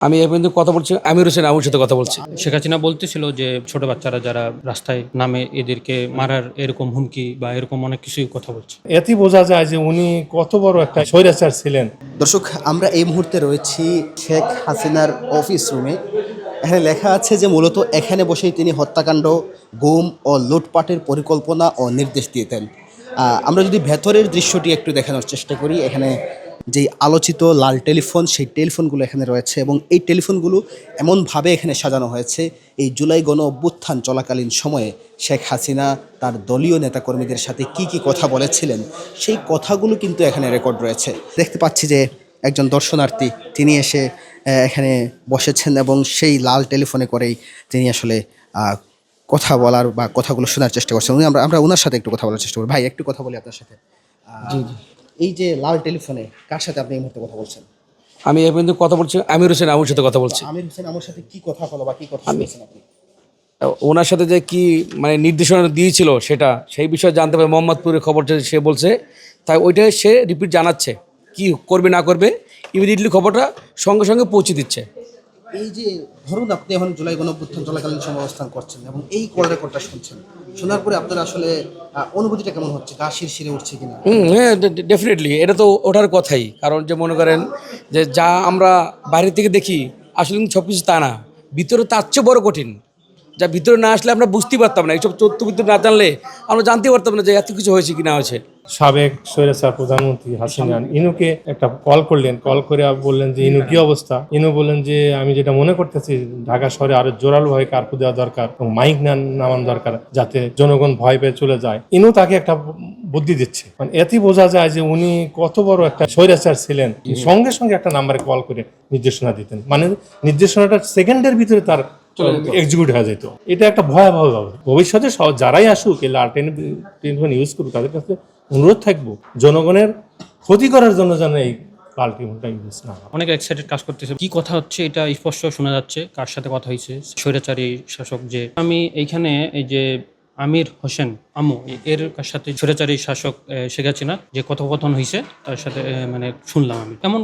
আমি এ পর্যন্ত কথা বলছি আমির হোসেন আমুর সাথে কথা বলছি। শেখ হাসিনা বলতেছিল যে ছোট বাচ্চারা যারা রাস্তায় নামে এদেরকে মারার এরকম হুমকি বা এরকম অনেক কিছুই কথা বলছে। এতেই বোঝা যায় যে উনি কত বড় একটা স্বৈরাচার ছিলেন। দর্শক, আমরা এই মুহূর্তে রয়েছি শেখ হাসিনার অফিস রুমে। এখানে লেখা আছে যে মূলত এখানে বসেই তিনি হত্যাকাণ্ড, গুম ও লুটপাটের পরিকল্পনা ও নির্দেশ দিতেন। আমরা যদি ভেতরের দৃশ্যটি একটু দেখানোর চেষ্টা করি, এখানে যেই আলোচিত লাল টেলিফোন, সেই টেলিফোনগুলো এখানে রয়েছে এবং এই টেলিফোনগুলো এমনভাবে এখানে সাজানো হয়েছে এই জুলাই গণ অভ্যুত্থান চলাকালীন সময়ে শেখ হাসিনা তার দলীয় নেতাকর্মীদের সাথে কি কথা বলেছিলেন সেই কথাগুলো কিন্তু এখানে রেকর্ড রয়েছে। দেখতে পাচ্ছি যে একজন দর্শনার্থী তিনি এসে এখানে বসেছেন এবং সেই লাল টেলিফোনে করেই তিনি আসলে কথা বলার বা কথাগুলো শোনার চেষ্টা করছেন। আমরা ওনার সাথে একটু কথা বলার চেষ্টা করি। ভাই, একটু কথা বলি আপনার সাথে। জি জি। এই যে লাল টেলিফোনে কার সাথে আপনি এই মুহূর্তে কথা বলছেন? আমি এ পর্যন্ত কথা বলছি আমির হোসেন আমুর সাথে কথা বলছি। আমির হোসেন আমার সাথে কি কথা হলো বা কি কথা বলছেন আপনি? ওনার সাথে যে কি মানে নির্দেশনা দিয়েছিল সেটা সেই বিষয়ে জানতে পারে মোহাম্মদপুরের খবর যে সে বলছে, তাই ওইটাই সে রিপিট জানাচ্ছে কি করবে না করবে, ইমিডিয়েটলি খবরটা সঙ্গে সঙ্গে পৌঁছে দিচ্ছে। এই যে ধরুন আপনি এখন জুলাই গণঅভ্যুত্থান চলাকালীন সময় অবস্থান করছেন এবং এই কল রেকর্ডটা শুনছেন, শোনার পরে আপনার আসলে অনুভূতিটা কেমন হচ্ছে? গা শিরশিরে উঠছে কিনা? হ্যাঁ, ডেফিনেটলি এটা তো ওঠার কথাই। কারণ যে মনে করেন যে যা আমরা বাইরে থেকে দেখি আসলে কিন্তু সব কিছু তা না, ভিতরে তার চেয়ে বড় কঠিন। যা ভিতরে না আসলে আমরা বুঝতেই পারতাম না, এইসব তথ্য ভিতরে না জানলে আমরা জানতে পারতাম না যে এত কিছু হয়েছে কি না হয়েছে। সাবেক স্বৈরাচার প্রধানমন্ত্রী হাসিনা ইনুকে একটা কল করলেন, কল করে বললেন যে ইনু কি অবস্থা। ইনু বললেন যে আমি যেটা মনে করতেছি ঢাকা শহরে আরো জোরালোভাবে কার্ফু দেওয়া দরকার এবং মাইক নামানো দরকার যাতে জনগণ ভয় পেয়ে চলে যায়। ইনু তাকে একটা বুদ্ধি দিচ্ছে। মানে এতেই বোঝা যায় যে উনি কত বড় একটা স্বৈরাচার ছিলেন। সঙ্গে সঙ্গে একটা নাম্বারে কল করে নির্দেশনা দিতেন, মানে নির্দেশনাটা সেকেন্ডের ভিতরে তার এক্সিকিউট হয়ে যেত। এটা একটা ভয়াবহ ব্যাপার। ভবিষ্যতে যারাই আসুক এই লাল টেলিফোন ইউজ করুক, তাদের কাছে অনুরোধ থাকবো জনগণের ক্ষতি করার জন্য যেন এই লাল টেলিফোনটা ইউজ না হয়। অনেক এক্সাইটেড কাজ করতেছে, কি কথা হচ্ছে এটা স্পষ্ট শোনা যাচ্ছে। কার সাথে কথা হয়েছে? স্বৈরাচারী শাসক যে আমি এইখানে এই যে আমির হোসেন আমু এর সাথে স্বৈরাচারী শাসক শেখ হাসিনা যে কথোপকথন হয়েছে তার সাথে মানে শুনলাম আমি। এমন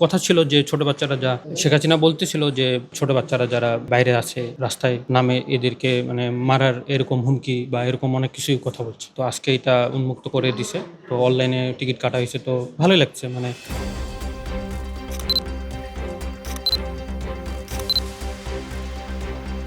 কথা ছিল যে ছোট বাচ্চারা যা শেখ হাসিনা বলতেছিল যে ছোট বাচ্চারা যারা বাইরে আছে রাস্তায় নামে এদেরকে মানে মারার এরকম হুমকি বা এরকম অনেক কিছুই কথা বলছে। তো আজকে এটা উন্মুক্ত করে দিছে, তো অনলাইনে টিকিট কাটা হয়েছে, তো ভালোই লাগছে। মানে